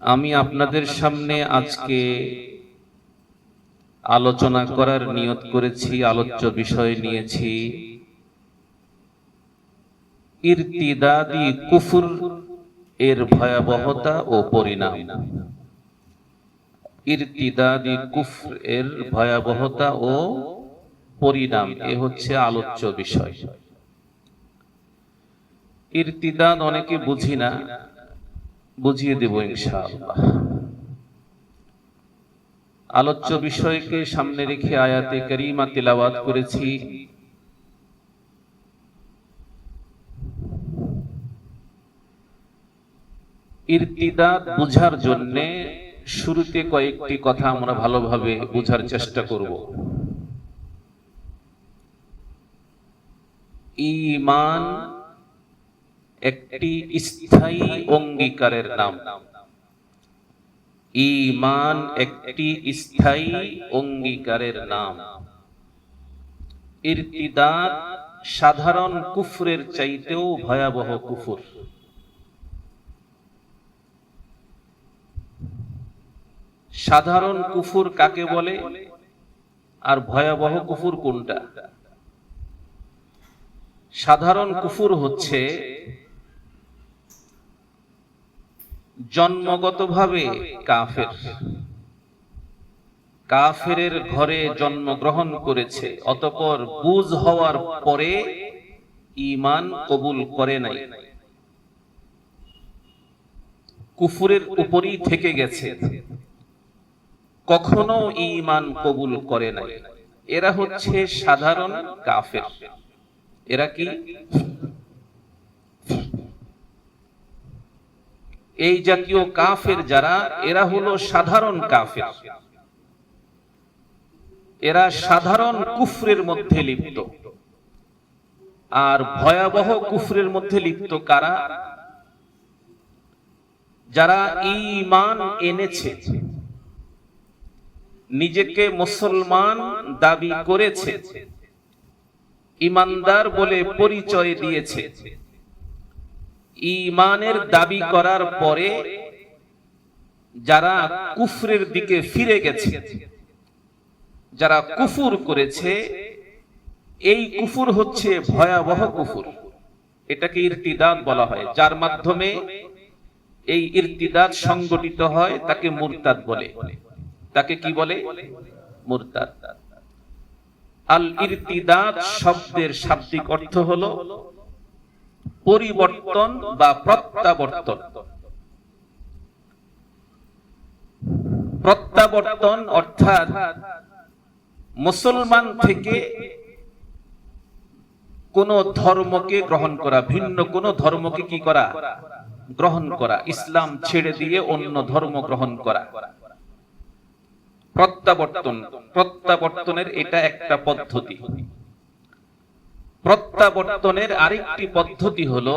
আমি আপনাদের সামনে আজকে আলোচনা করার নিয়ত করেছি, আলোচ্য বিষয় নিয়েছি ইরতিদাদি কুফর এর ভয়াবহতা ও পরিণাম। ইরতিদাদি কুফর এর ভয়াবহতা ও পরিণাম, এ হচ্ছে আলোচ্য বিষয়। ইরতিদাদ অনেকে বুঝি না, বুঝিয়ে দেব ইনশাআল্লাহ। আলোচ্য বিষয়কে সামনে রেখে আয়াতে কারিমা তিলাওয়াত করেছি। ইরতিদাদ বুঝার জন্য শুরুতে কয়েকটি কথা আমরা ভালোভাবে বুঝার চেষ্টা করব। ঈমান একটি স্থায়ী অঙ্গীকারের নাম। ঈমান একটি স্থায়ী অঙ্গীকারের নাম। ইরতিদাদ সাধারণ কুফরের চাইতেও ভয়াবহ কুফর। সাধারণ কুফর কাকে বলে আর ভয়াবহ কুফর কোনটা? সাধারণ কুফর হচ্ছে জন্মগতভাবে কাফের, কাফেরের ঘরে জন্মগ্রহণ করেছে, অতঃপর বুঝ হওয়ার পরে ঈমান কবুল করে নাই, কুফরের উপরই থেকে গেছে, কখনো ঈমান কবুল করে নাই। এরা হচ্ছে সাধারণ কাফের। এরা কি? এই জাতীয় কাফের যারা, এরা হলো সাধারণ কাফের। এরা সাধারণ কুফরের মধ্যে লিপ্ত। আর ভয়াবহ কুফরের মধ্যে লিপ্ত কারা? যারা ঈমান এনেছে, নিজেকে মুসলমান দাবি করেছে, ঈমানদার বলে পরিচয় দিয়েছে, ঈমানের দাবি করার পরে যারা কুফরের দিকে ফিরে গেছে, যারা কুফর করেছে, এই কুফর হচ্ছে ভয়াবহ কুফর। এটাকে ইরতিদাদ বলা হয়। যার মাধ্যমে এই ইরতিদাদ সংগঠিত হয় তাকে মুরতাদ বলে। তাকে কি বলে? মুরতাদ। আল ইরতিদাদ শব্দের শাব্দিক অর্থ হলো পরিবর্তন বা প্রত্যাবর্তন। প্রত্যাবর্তন অর্থাৎ মুসলমান থেকে কোন ধর্মকে গ্রহণ করা, ভিন্ন কোন ধর্মকে কি করা? গ্রহণ করা। ইসলাম ছেড়ে দিয়ে অন্য ধর্ম গ্রহণ করা। প্রত্যাবর্তন। প্রত্যাবর্তনের এটা একটা পদ্ধতি। প্রত্যাবর্তনের আরেকটি পদ্ধতি হলো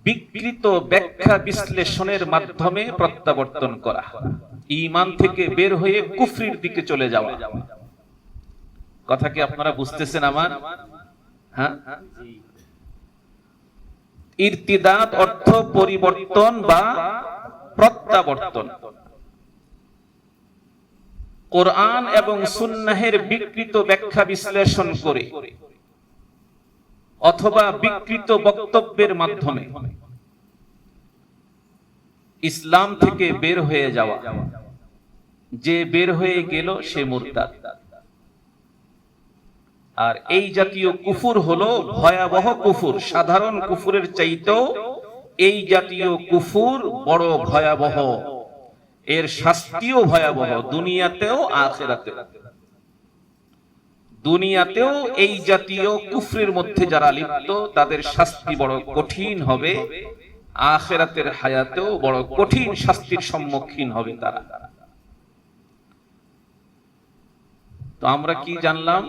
বিকৃত ব্যাখ্যা বিশ্লেষণের মাধ্যমে প্রত্যাবর্তন করা। ঈমান থেকে বের হয়ে কুফরির দিকে চলে যাওয়া। কথা কি আপনারা বুঝতেছেন আমার? হ্যাঁ, ইরতিদাদ অর্থ পরিবর্তন বা প্রত্যাবর্তন। কোরআন এবং সুন্নাহের বিকৃত ব্যাখ্যা বিশ্লেষণ করে অথবা বিকৃত বক্তব্যের মাধ্যমে ইসলাম থেকে বের হয়ে যাওয়া। যে বের হয়ে গেল সে মুরতাদ। আর এই জাতীয় কুফর হলো ভয়াবহ কুফর। সাধারণ কুফরের চাইতেও এই জাতীয় কুফর বড় ভয়াবহ। এর শাস্তিও ভয়াবহ, দুনিয়াতেও আখিরাতেও। দুনিয়াতেও এই জাতীয় কুফরের মধ্যে যারা লিপ্ত তাদের শাস্তি বড় কঠিন হবে, আখিরাতের হায়াতেও বড় কঠিন শাস্তির সম্মুখীন হবে তারা। তো আমরা কি জানলাম?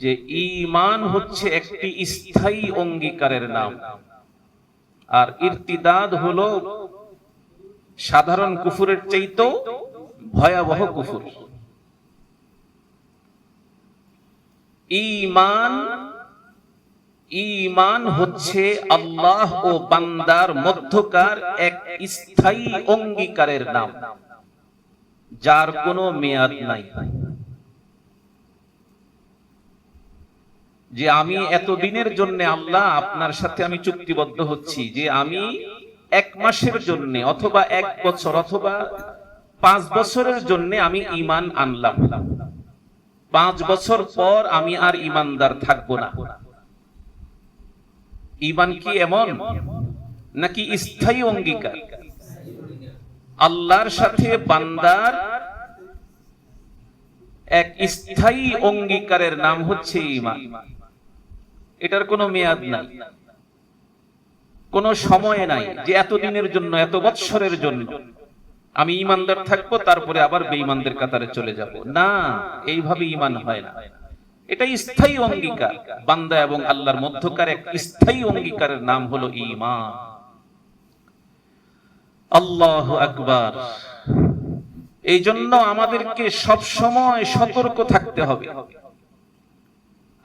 যে ঈমান হচ্ছে একটি স্থায়ী অঙ্গীকারের নাম, আর ইরতিদাদ হলো সাধারণ কুফরের চাইতেও ভয়াবহ কুফর। ঈমান ঈমান হচ্ছে আল্লাহ ও বান্দার মধ্যকার এক স্থায়ী অঙ্গীকারের নাম, যার কোনো মেয়াদ নাই। যে আমি এতদিনের জন্য আল্লাহ আপনার সাথে আমি চুক্তিবদ্ধ হচ্ছি যে আমি 1 মাসের জন্য অথবা 1 বছর অথবা 5 বছরের জন্য আমি ঈমান আনলাম, 5 বছর পর আমি আর ঈমানদার থাকবো না। ঈমান কি এমন নাকি স্থায়ী অঙ্গীকার? আল্লাহর সাথে বান্দার এক স্থায়ী অঙ্গীকারের নাম হচ্ছে ঈমান। এটার কোনো মেয়াদ নাই, কোনো সময় নাই যে এতদিনের জন্য, এত বৎসরের জন্য আমি ঈমানদার থাকবো, তারপরে আবার বেঈমানদের কাতারে চলে যাব না। এইভাবে ঈমান হয় না। এটা স্থায়ী অঙ্গীকার, বান্দা এবং আল্লাহর মধ্যকার এক স্থায়ী অঙ্গীকারের নাম হলো ঈমান। আল্লাহু আকবার। এই জন্য আমাদেরকে সব সময় সতর্ক থাকতে হবে,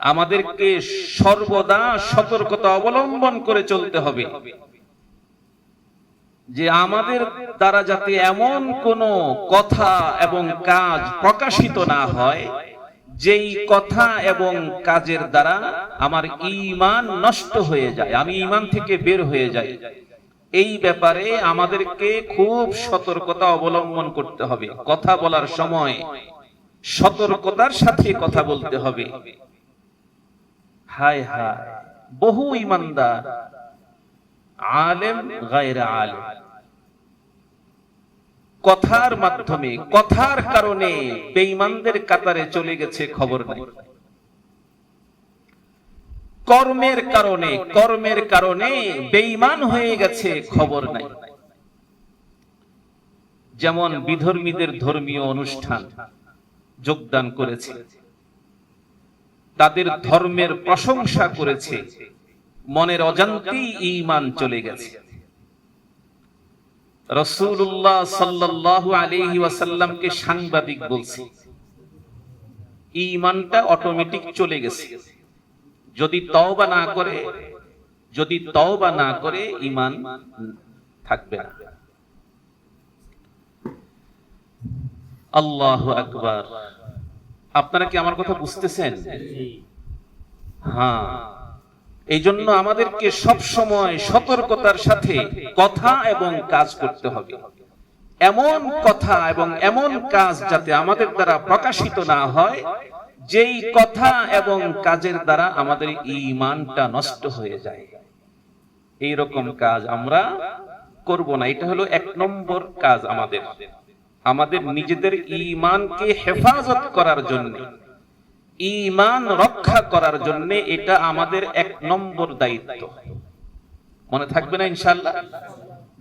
আমাদেরকে সর্বদা সতর্কতা অবলম্বন করে চলতে হবে যে আমাদের দ্বারা যাতে এমন কোন কথা এবং কাজ প্রকাশিত না হয় যেই কথা এবং কাজের দ্বারা আমার ঈমান নষ্ট হয়ে যায়, আমি ঈমান থেকে বের হয়ে যাই। এই ব্যাপারে আমাদেরকে খুব সতর্কতা অবলম্বন করতে হবে। কথা বলার সময় সতর্কতার সাথে কথা বলতে হবে। হায় হায়, বহু ঈমানদার আলেম গায়রে আলেম কথার মাধ্যমে, কথার কারণে বেঈমানদের কাতারে চলে গেছে, খবর নাই। কর্মের কারণে বেঈমান হয়ে গেছে, খবর নাই। যেমন বিধর্মীদের ধর্মীয় অনুষ্ঠান যোগদান করেছে, তাদের ধর্মের প্রশংসা করেছে, মনের অজান্তেই ঈমান চলে গেছে। রাসূলুল্লাহ সাল্লাল্লাহু আলাইহি ওয়াসাল্লামকে সাংবাদিক বলছে, ঈমানটা অটোমেটিক চলে গেছে, যদি তওবা না করে ঈমান থাকবে না। আল্লাহু আকবার। আপনারা কি আমার কথা বুঝতেছেন? হ্যাঁ, এই জন্য আমাদেরকে সব সময় সতর্কতার সাথে কথা এবং কাজ করতে হবে। এমন কথা এবং এমন কাজ যাতে আমাদের দ্বারা প্রকাশিত না হয় যেই কথা এবং কাজের দ্বারা আমাদের ঈমানটা নষ্ট হয়ে যায়। এই রকম কাজ আমরা করব না। এটা হলো 1 নম্বর কাজ আমাদের নিজেদের ঈমানকে হেফাজত করার জন্য, ঈমান রক্ষা করার জন্য এটা আমাদের 1 নম্বর দায়িত্ব। মনে থাকবে না ইনশাআল্লাহ?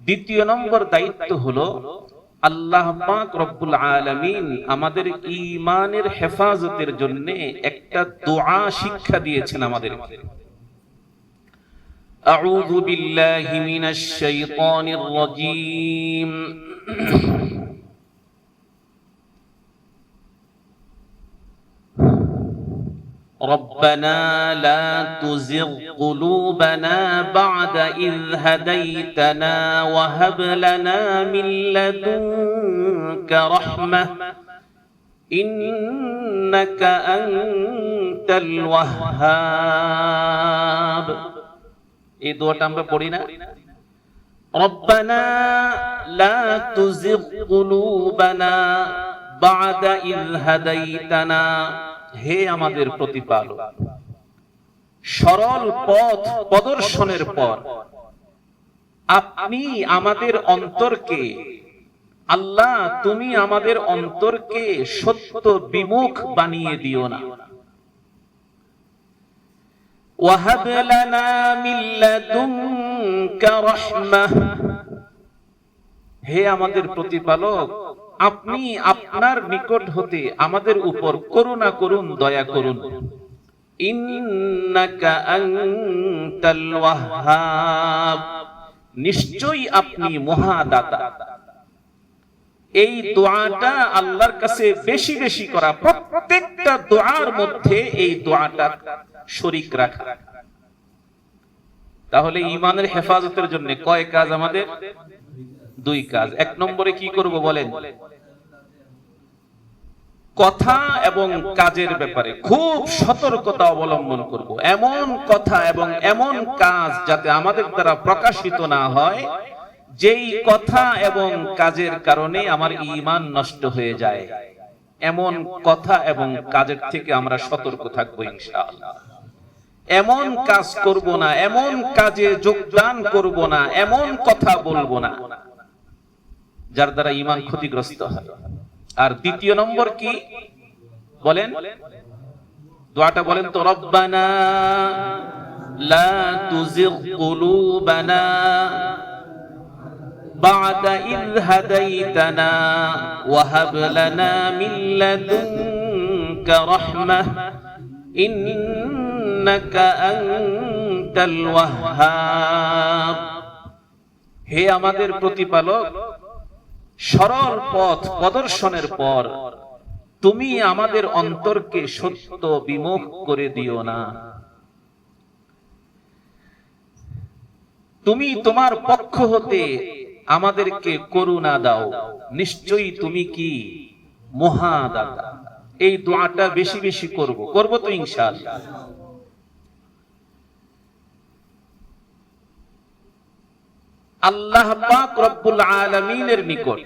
2 নম্বর দায়িত্ব হলো আল্লাহ পাক রব্বুল আলামিন আমাদের ঈমানের হেফাজতের জন্য একটা দোয়া শিক্ষা দিয়েছেন আমাদেরকে। আউযু বিল্লাহি মিনাশ শাইতানির রাজীম। ربنا لا تزغ قلوبنا بعد إذ هديتنا وهب لنا من لدنك رحمة إنك أنت الوهاب। এই দোয়াটা আমরা পড়ি না? ربنا لا تزغ قلوبنا بعد إذ هديتنا। হে আমাদের প্রতিপালক, সরল পথ প্রদর্শনের পর আপনি আমাদের অন্তরকে, আল্লাহ তুমি আমাদের অন্তরকে সত্য বিমুখ বানিয়ে দিও না। ওয়াহাব লানা মিন লাদুনকা রাহমাহ। হে আমাদের প্রতিপালক, আপনি আপনার নিকট হতে আমাদের উপর করুণা করুন, দয়া করুন। ইন্নাকা আনতাল ওয়াহ্হাব। নিশ্চয়ই আপনি মহাদাতা। এই দোয়াটা আল্লাহর কাছে বেশি বেশি করা, প্রত্যেকটা দোয়ার মধ্যে এই দোয়াটা শরীক রাখা। তাহলে ঈমানের হেফাজতের জন্য কয় কাজ আমাদের? দুই কাজ। এক নম্বরে কি করব বলেন? কথা এবং কাজের ব্যাপারে খুব সতর্কতা অবলম্বন করব। এমন কথা এবং এমন কাজ যাতে আমাদের দ্বারা প্রকাশিত না হয় যেই কথা এবং কাজের কারণে আমার ঈমান নষ্ট হয়ে যায়। এমন কথা এবং কাজের থেকে আমরা সতর্ক থাকবো ইনশাআল্লাহ। এমন কাজ করব না, এমন কাজে যোগদান করব না, এমন কথা বলবো না যার দ্বারা ঈমান ক্ষতিগ্রস্ত হয়। আর দ্বিতীয় নম্বর কি বলেন? দোয়াটা বলেন তো, রব্বানা লা তুজিগ কুলুবানা বা'দা ইয হাদাইতানা ওয়া হাব লানা মিন লাদুনকা রাহমাহ ইন্নাকা আনতাল ওয়াহ্হাব। হে আমাদের প্রতিপালক, সরল পথ প্রদর্শনের পর তুমি আমাদের অন্তরকে সত্য বিমুখ করে দিও না। তুমি তোমার পক্ষ হতে আমাদেরকে করুণা দাও, নিশ্চয়ই তুমি কি মহাদাতা। এই দোয়াটা বেশি বেশি করব তো ইনশাআল্লাহ। আল্লাহ পাক রব্বুল আলামিনের নিকট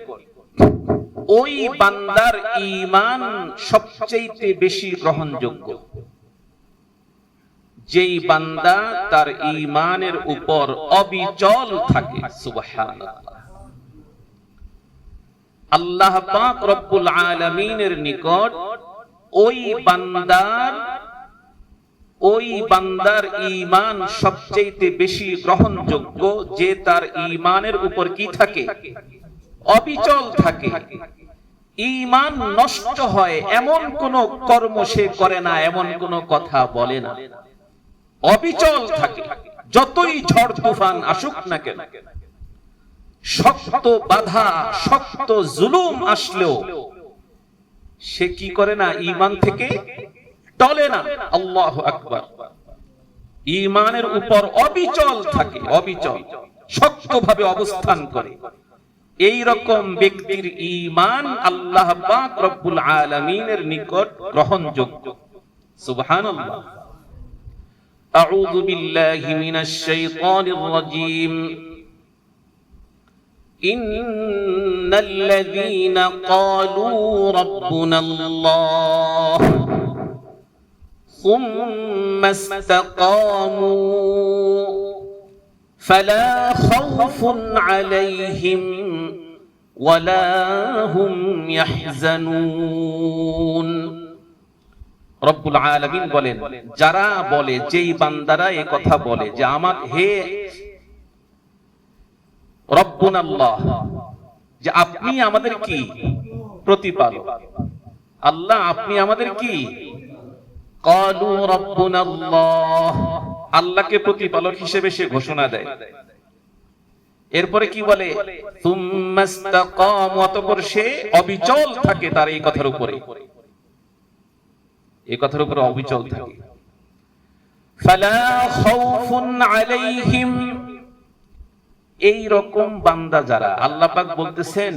ওই বান্দার ঈমান সবচেয়ে বেশি গ্রহণযোগ্য যেই বান্দা তার ঈমানের উপর অবিচল থাকে। সুবহানাল্লাহ। আল্লাহ পাক রব্বুল আলামিনের নিকট ওই বান্দার ঈমান সবচেয়ে বেশি গ্রহণযোগ্য যে তার ঈমানের উপর কি থাকে? অবিচল থাকে। ঈমান নষ্ট হয় এমন কোন কর্ম সে করে না, এমন কোন কথা বলে না, অবিচল থাকে। যতই ঝড় তুফান আসুক না কেন, শক্ত বাধা, শক্ত জুলুম আসলেও সে কি করে না? ঈমান থেকে টলে না। আল্লাহু আকবার। ঈমানের উপর অবিচল থাকে, অবিচল শক্তভাবে অবস্থান করে। এই রকম ব্যক্তির ঈমান আল্লাহ পাক রব্বুল আলামিনের নিকট গ্রহণযোগ্য। সুবহানাল্লাহ। আউযু বিল্লাহি মিনাশ শাইতানির রাজীম। ইন্নাল্লাযীনা ক্বালু রাব্বুনাল্লাহ সুম্মা ইসতাকামু ফালা খাউফুন আলাইহিম ওয়ালা হুম ইয়াহজানুন। রব্বুল আলামিন বলেন, যারা বলে, যেই বান্দারা এই কথা বলে যে আমার হে রব্বুনাল্লাহ, যে আপনি আমাদের কি প্রতিপালক, আল্লাহ আপনি আমাদের কি? ক্বালু রাব্বুনাল্লাহ, আল্লাহকে প্রতিপালক হিসেবে সে ঘোষণা দেয়। এরপরে কি বলে? সুম্মা ইসতাকামু, অতঃপর সে অবিচল থাকে তার এই কথার উপরে, এই কথার উপরে অবিচল থাকে। ফালা খাউফুন আলাইহিম, এই রকম বান্দা যারা, আল্লাহ পাক বলতেছেন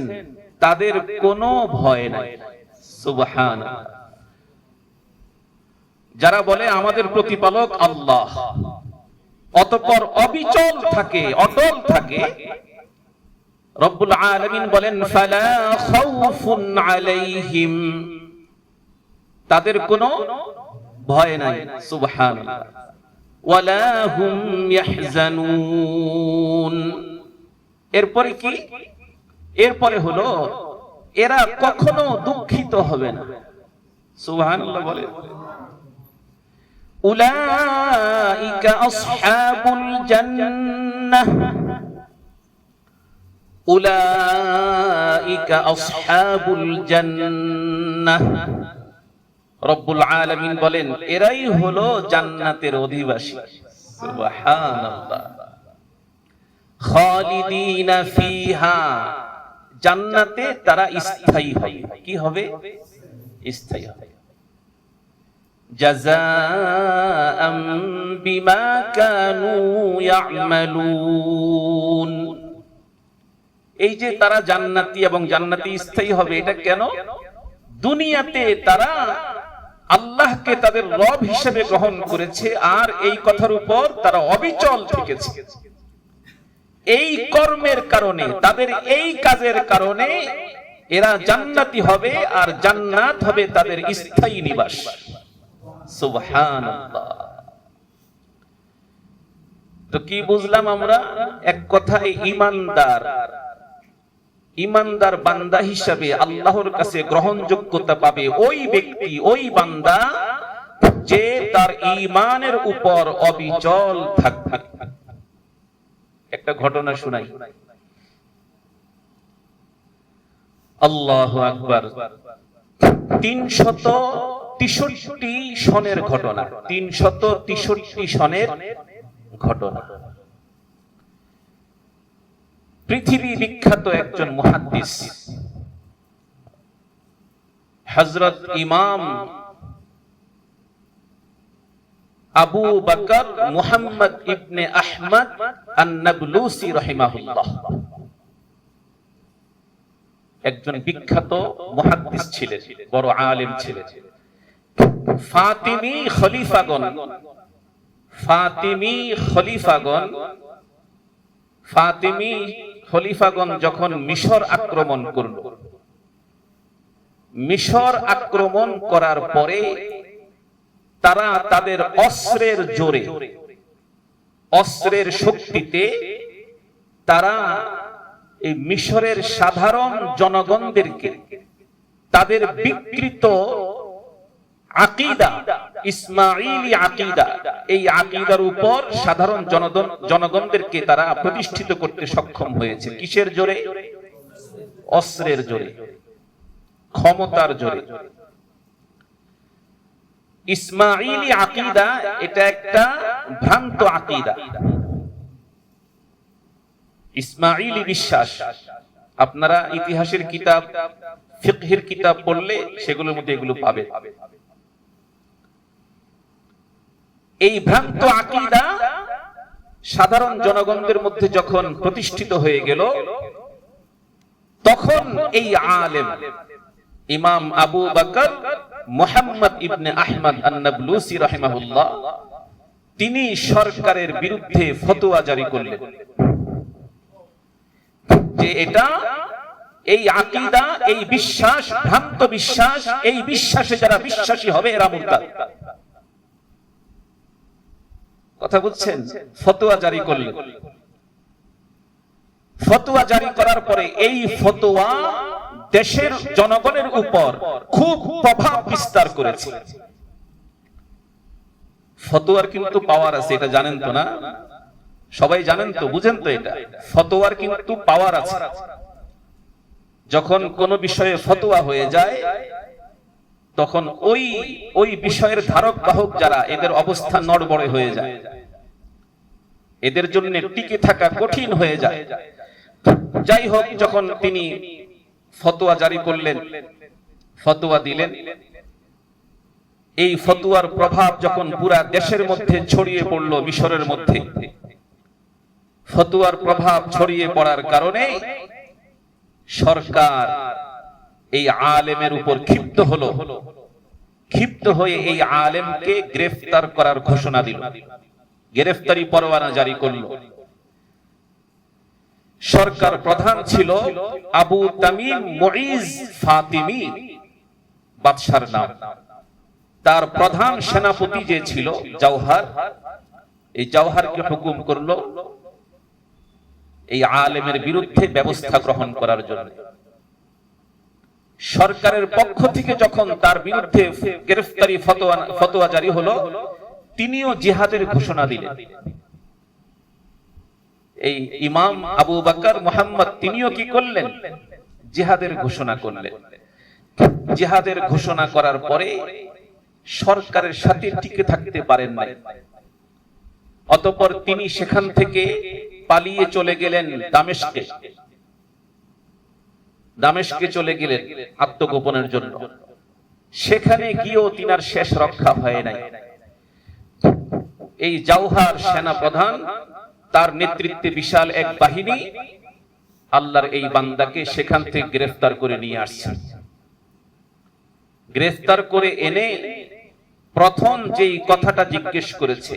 তাদের কোনো ভয় নাই। সুবহানাল্লাহ। যারা বলে আমাদের প্রতিপালক আল্লাহ, অতঃপর অবিচল থাকে, অটল থাকে, রব্বুল আলামিন বলেন ফালা খাউফুন আলাইহিম, তাদের কোনো ভয় নাই। সুবহানাল্লাহ। ওয়ালা হুম ইয়াহজানুন। এরপরে কি? এরপরে হলো এরা কখনো দুঃখিত হবে না। সুবহানাল্লাহ বলে। উলাইকা আসহাবুল জান্নাহ, উলাইকা আসহাবুল জান্নাহ। রব্বুল আলামিন বলেন এরাই হলো জান্নাতের অধিবাসী। সুবহানাল্লাহ। খালিদিনা ফিহা, জান্নাতে তারা স্থায়ী হবে। কি হবে? স্থায়ী হবে। জাযাআম বিমা কানু ইয়া'মালুন। এই যে তারা জান্নাতি এবং জান্নাতি স্থায়ী হবে, এটা কেন? দুনিয়াতে তারা আল্লাহকে তাদের রব হিসেবে গ্রহণ করেছে আর এই কথার উপর তারা অবিচল থেকেছে। এই কর্মের কারণে, তাদের এই কাজের কারণে এরা জান্নাতি হবে আর জান্নাত হবে তাদের স্থায়ী নিবাস। সুবহানাল্লাহ। তো কি বুঝলাম আমরা? এক কথায় ইমানদার বান্দা হিসাবে আল্লাহর কাছে গ্রহণযোগ্যতা পাবে ওই ব্যক্তি, ওই বান্দা যে তার ঈমানের উপর অবিচল থাকবে। একটা ঘটনা শোনাই। আল্লাহু আকবার। 363 সনের ঘটনা, 363 সনের ঘটনা। পৃথিবী বিখ্যাত একজন মুহাদ্দিস হযরত ইমাম আবু বকর মুহাম্মদ ইবনে আহমদ আন-নাবলুসি রাহিমাহুল্লাহ একজন বিখ্যাত মুহাদ্দিস ছিলেন, বড় আলেম ছিলেন। ফাতিমি খলিফাগণ যখন মিশর আক্রমণ করল, মিশর আক্রমণ করার পরে তারা তাদের অস্ত্রের জোরে, অস্ত্রের শক্তিতে তারা এই মিশরের সাধারণ জনগণদেরকে তাদের বিকৃত আকীদা, ইসমাঈলি আকীদা, এই আকীদার উপর সাধারণ জনগণদেরকে তারা প্রতিষ্ঠিত করতে সক্ষম হয়েছে। কিসের জোরে? অস্ত্রের জোরে, ক্ষমতার জোরে। ইসমাঈলি আকীদা এটা একটা ভ্রান্ত আকীদা, ইসমাঈলি বিশ্বাস। আপনারা ইতিহাসের কিতাব, ফিকহের কিতাব পড়লে সেগুলোর মধ্যে এগুলো পাবে। এই ভ্রান্ত আকীদা সাধারণ জনগণদের মধ্যে যখন প্রতিষ্ঠিত হয়ে গেল, তখন এই আলেম ইমাম আবু বকর মুহাম্মদ ইবনে আহমদ আন-নাবলুসি রাহিমাহুল্লাহ তিনি সরকারের বিরুদ্ধে ফতোয়া জারি করলেন যে এটা, এই আকীদা, এই বিশ্বাস ভ্রান্ত বিশ্বাস, এই বিশ্বাসে যারা বিশ্বাসী হবে এরা মুরতাদ। কথা বুঝছেন? ফতোয়া জারি করলেন। ফতোয়া জারি করার পরে এই ফতোয়া দেশের জনগণের উপর খুব প্রভাব বিস্তার করেছে। ফতোয়ার কিন্তু পাওয়ার আছে, এটা জানেন তো না? সবাই জানেন তো, বুঝেন তো? এটা ফতোয়ার কিন্তু পাওয়ার আছে। যখন কোন বিষয়ে ফতোয়া হয়ে যায় তখন ওই বিষয়ের ধারক বাহক যারা, এদের অবস্থা নড়বড়ে হয়ে যায়, এদের জন্য টিকে থাকা কঠিন হয়ে যায়। যাই হোক, যখন তিনি ফতোয়া জারি করলেন, ফতোয়া দিলেন, এই ফতোয়ার প্রভাব যখন পুরা দেশের মধ্যে ছড়িয়ে পড়ল, মিশরের মধ্যে ফতোয়ার প্রভাব ছড়িয়ে পড়ার কারণে সরকার এই আলেমের উপর ক্ষিপ্ত হলো। ক্ষিপ্ত হয়ে এই আলেমকে গ্রেফতার করার ঘোষণা দিল, গ্রেফতারি পরোয়ানা জারি করল। সরকার প্রধান ছিল আবু তামিম মুইজ ফাতিমি, বাদশার নাম। তার প্রধান সেনাপতি যে ছিল জওহার, এই জওহারকে হুকুম করলো এই আলেমের বিরুদ্ধে ব্যবস্থা গ্রহণ করার জন্য। সরকারের পক্ষ থেকে যখন তার বিরুদ্ধে গ্রেফতারি ফতোয়া জারি হলো, তিনিও জিহাদের ঘোষণা দিলেন। এই ইমাম আবু বকর মুহাম্মদ তিনিও কি করলেন? জিহাদের ঘোষণা করলেন। জিহাদের ঘোষণা করার পরে সরকারের সাথে টিকে থাকতে পারেন নাই। অতঃপর তিনি সেখান থেকে পালিয়ে চলে গেলেন দামেস্কে। দামেস্কে চলে গেলেন আত্মগোপনের জন্য। সেখানে গিয়েও তিনার শেষ রক্ষা হয় নাই। এই জাওহার সেনা প্রধান, তার নেতৃত্বে বিশাল এক বাহিনী আল্লাহর এই বান্দাকে সেখান থেকে গ্রেফতার করে নিয়ে আসছে। গ্রেফতার করে এনে প্রথম যেই কথাটা জিজ্ঞেস করেছে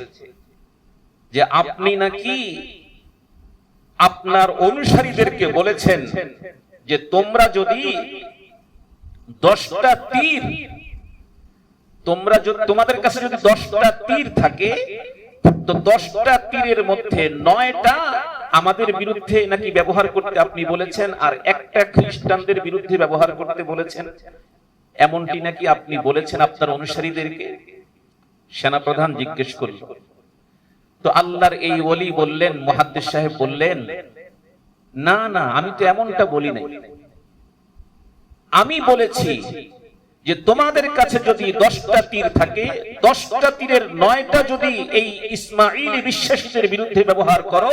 যে আপনি নাকি আপনার অনুসারীদেরকে বলেছেন যে তোমরা যদি 10টা তীর, তোমাদের কাছে যদি 10টা তীর থাকে, তো 10টা তীরের মধ্যে 9টা আমাদের বিরুদ্ধে নাকি ব্যবহার করতে আপনি বলেছেন, আর একটা খ্রিস্টানদের বিরুদ্ধে ব্যবহার করতে বলেছেন, এমনটি নাকি আপনি বলেছেন আপনার অনুসারীদেরকে? সেনাপ্রধান জিজ্ঞেস করল। তো আল্লাহর এই ওলি বললেন, মুহাদ্দিস সাহেব বললেন, না না, আমি তো এমনটা বলি নাই। আমি বলেছি যে তোমাদের কাছে যদি 10টা তীর থাকে, 10টা তীরের 9টা যদি এই ইসমাঈলী বিশ্বাসীদের বিরুদ্ধে ব্যবহার করো,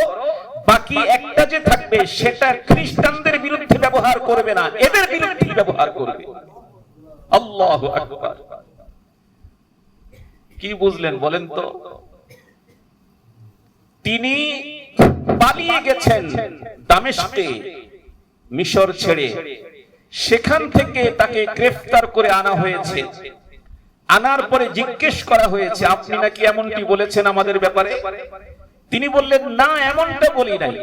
বাকি একটা যে থাকবে সেটা খ্রিস্টানদের বিরুদ্ধে ব্যবহার করবে না, এদের বিরুদ্ধে ব্যবহার করবে। আল্লাহু আকবার। কি বুঝলেন বলেন তো? তিনি পালিয়ে গেছেন দামেস্কে, মিশর ছেড়ে। সেখান থেকে তাকে গ্রেফতার করে আনা হয়েছে। আনার পরে জিজ্ঞেস করা হয়েছে আপনি নাকি এমনটি বলেছেন আমাদের ব্যাপারে? তিনি বললেন, না, এমনটা বলি নাই।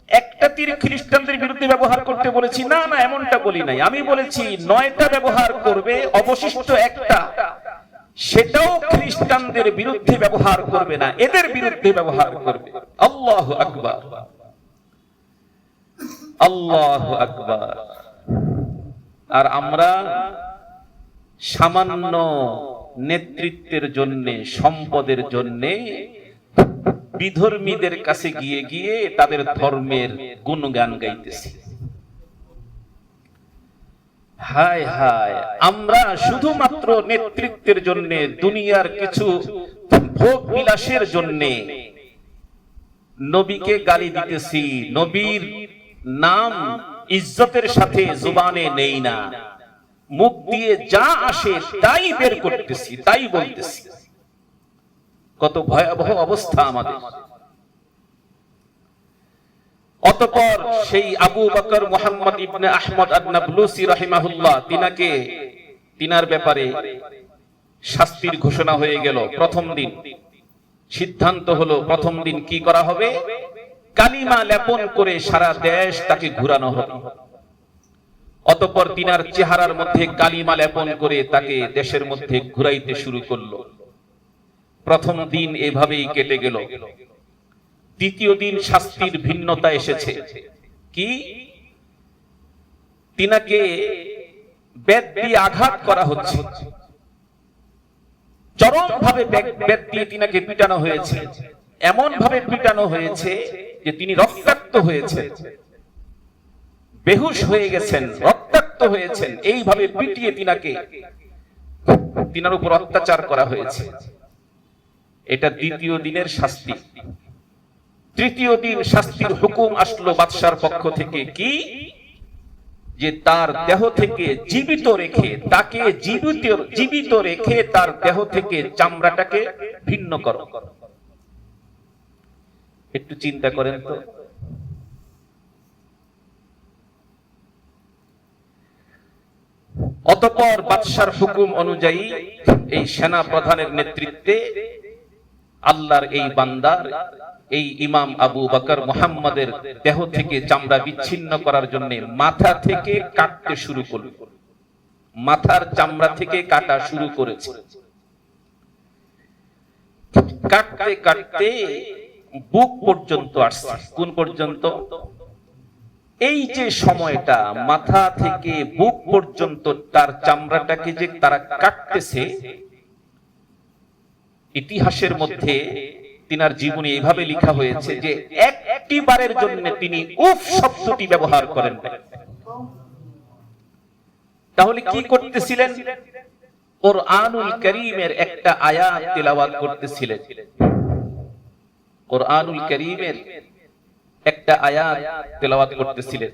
একটা তীর খ্রিস্টানদের বিরুদ্ধে ব্যবহার করতে বলেছি, না না, এমনটা বলি নাই। আমি বলেছি 9টা ব্যবহার করবে, অবশিষ্ট একটা, সেটাও খ্রিস্টানদের বিরুদ্ধে ব্যবহার করবে না, এদের বিরুদ্ধে ব্যবহার করবে। আল্লাহু আকবার, আল্লাহু আকবার। আর আমরা সামান্য নেতৃত্বের জন্য, সম্পদের জন্য বিধর্মীদের কাছে গিয়ে গিয়ে তাদের ধর্মের গুণগান গাইতেছি। হায় হায়, আমরা শুধুমাত্র নেতৃত্বের জন্য, দুনিয়ার কিছু ভোগ বিলাসের জন্য নবীকে গালি দিতেছি, নবীর নাম ইজ্জতের সাথে জুবানে নেই না, মুখ দিয়ে যা আসে তাই বের করতেছি, তাই বলতেছি। কত ভয়াবহ অবস্থা আমাদের। অতঃপর সেই আবু বকর মুহাম্মদ ইবনে আহমদ আন-নাবলুসি রাহিমাহুল্লাহ, তিনার ব্যাপারে শাস্তির ঘোষণা হয়ে গেল। প্রথম দিন সিদ্ধান্ত হলো, প্রথম দিন কি করা হবে? কালিমা লেপন করে সারা দেশ তাকে ঘুরানো হবে। অতঃপর তিনার চেহারার মধ্যে কালিমা লেপন করে তাকে দেশের মধ্যে ঘুরাইতে শুরু করলো। প্রথম দিন এভাবেই কেটে গেল। দ্বিতীয় দিন শাস্তির ভিন্নতা এসেছে। কি? তিনাকে বেত দিয়ে আঘাত করা হচ্ছে, চরম ভাবে বেত দিয়ে তিনাকে পিটানো হয়েছে। এমন ভাবে পিটানো হয়েছে যে তিনি রক্তাক্ত হয়েছেন, বেহুশ হয়ে গেছেন, রক্তাক্ত হয়েছেন। এইভাবে পিটিয়ে তিনার উপর অত্যাচার করা হয়েছে। এটা দ্বিতীয় দিনের শাস্তি। তৃতীয় দিন শাস্তির হুকুম আসলো বাদশার পক্ষ থেকে। কি? যে তার দেহ থেকে জীবিত রেখে, তাকে জীবিত রেখে তার দেহ থেকে চামড়াটাকে ভিন্ন করো। একটু চিন্তা করেন তো। অতঃপর বাদশার হুকুম অনুযায়ী এই সেনা প্রধানের নেতৃত্বে আল্লাহর এই বান্দার, এই ইমাম আবু বকর মুহাম্মদের দেহ থেকে চামড়া বিচ্ছিন্ন করার জন্য মাথা থেকে কাটতে শুরু করল। মাথার চামড়া থেকে কাটা শুরু করেছে। কাটতে কাটতে বুক পর্যন্ত আসছে। কোন পর্যন্ত? এই যে সময়টা মাথা থেকে বুক পর্যন্ত তার চামড়াটাকে যে তারা কাটতেছে, ইতিহাসের মধ্যে তিনার জীবনী এইভাবে লেখা হয়েছে যে একটি বারের জন্য তিনি উফ শব্দটি ব্যবহার করেন না। তাহলে কি করতেছিলেন? কুরআনুল কারীমের একটা আয়াত তেলাওয়াত করতেছিলেন। কুরআনুল কারীমের একটা আয়াত তেলাওয়াত করতেছিলেন।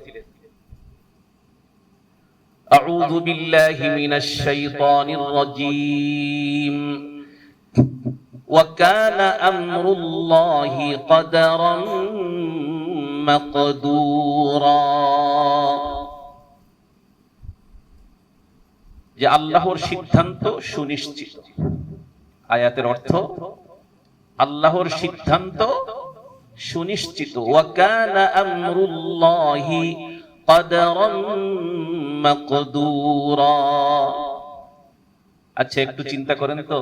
আউযু বিল্লাহি মিনাশ শাইতানির রাজীম ওয়া কানা আমরুল্লাহি কদরাম মাকদুরা। যে আল্লাহর সিদ্ধান্ত সুনিশ্চিত। আয়াতের অর্থ আল্লাহর সিদ্ধান্ত সুনিশ্চিত। ওয়া কানা আমরুল্লাহি কদরাম মাকদুরা। আচ্ছা, একটু চিন্তা করেন তো,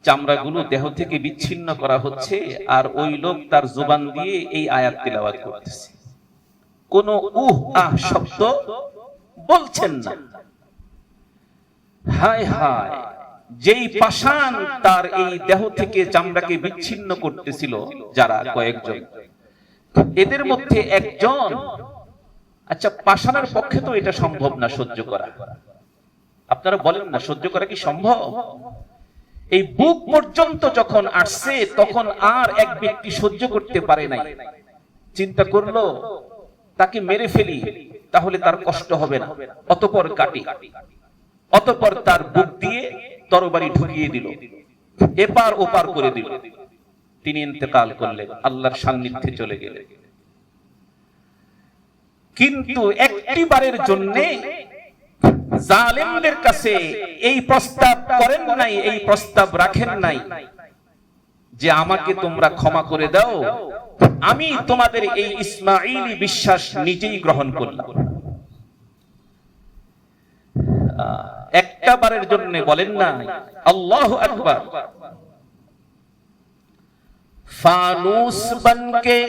চামড়াগুলো দেহ থেকে বিচ্ছিন্ন করা হচ্ছে আর ওই লোক তার জবান দিয়ে এই আয়াত তিলাওয়াত করতেছে, কোনো আহ শব্দ বলছেন না। হায় হায়, যেই পাষাণ তার এই দেহ থেকে চামড়াকে বিচ্ছিন্ন করতেছিল, যারা কয়েকজন, এদের মধ্যে একজন, আচ্ছা পাষাণের পক্ষে তো এটা সম্ভব না সহ্য করা। আপনারা বলেন না, সহ্য করা কি সম্ভব? এই বুক পর্যন্ত যখন আসছে তখন আর এক ব্যক্তি সহ্য করতে পারে নাই, চিন্তা করলো তাকে মেরে ফেলি, তাহলে তার কষ্ট হবে না, অতঃপর কাটি, অতঃপর তার বুক দিয়ে তরবারি ঢুকিয়ে দিল, এপার ওপার করে দিল, তিনি ইন্তেকাল করলেন, আল্লাহর সান্নিধ্যে চলে গেলেন। কিন্তু একটি বারের জন্য জালেমদের কাছে এই প্রস্তাব করেন নাই, এই প্রস্তাব রাখেন নাই যে আমাকে তোমরা ক্ষমা করে দাও, আমি তোমাদের এই ইসমাঈলী বিশ্বাস নিজেই গ্রহণ করলাম। একটা বারের জন্য বলেন না আল্লাহু আকবার। ফানুস बनके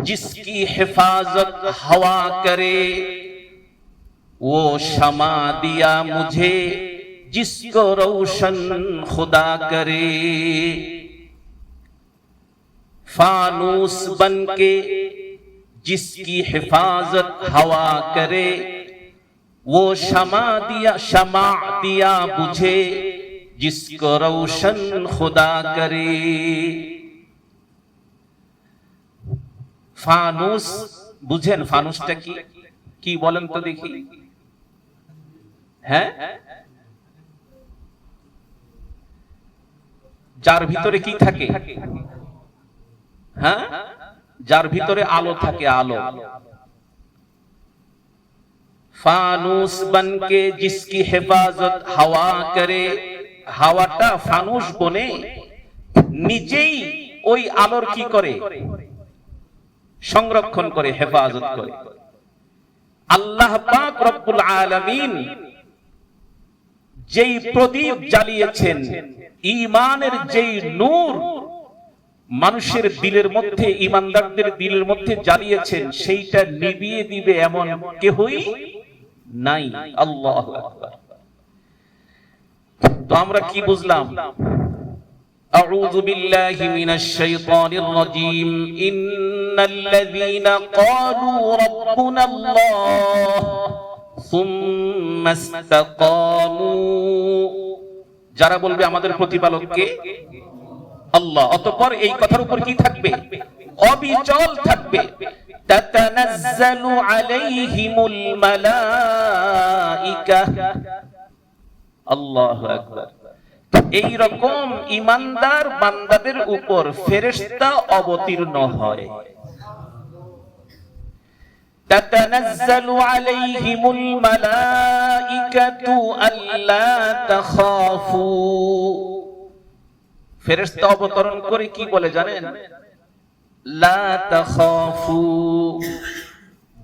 जिसकी हिफाजत हवा करे, वो शमा दिया मुझे जिसको रोशन खुदा करे। फानूस बनके जिसकी हिफाजत हवा करे, वो शमा दिया मुझे जिसको रोशन खुदा करे। ফানুস বুঝেন? ফানুসটা কি কি বলেন তো দেখি? হ্যাঁ, যার ভিতরে কি থাকে? হ্যাঁ, যার ভিতরে আলো থাকে, আলো। ফানুস बनके जिसकी हिफाजत हवा करे, হাওয়াটা ফানুস বনে নিজেই ওই আলোর কি করে? সংরক্ষণ করে, হেফাজত করে। আল্লাহ পাক রব্বুল আলামিন যেই প্রদীপ জ্বালিয়েছেন, ঈমানের যেই নূর মানুষের দিলের মধ্যে, ঈমানদারদের দিলের মধ্যে জ্বালিয়েছেন, সেইটা নিভিয়ে দিবে এমন কেউই নাই। আল্লাহু আকবার। তো আমরা কি বুঝলাম? أعوذ بالله من الشيطان الرجيم إن الذين قالوا ربنا الله ثم استقاموا, যারা বলবে আমাদের প্রতিপালক কে? আল্লাহ, অতঃপর এই কথার উপর কি থাকবে? অবিচল থাকবে। তাতানাজ্জালু আলাইহিমুল মালাইকা। আল্লাহু আকবার। এই রকম ঈমানদার বান্দাদের উপর ফেরেশতা অবতীর্ণ হয়। তাতানাজ্জালু আলাইহিমুল মালাইকাতু আল্লা তাখাফু। ফেরেশতা অবতরণ করে কি বলে জানেন? লা তাখাফু,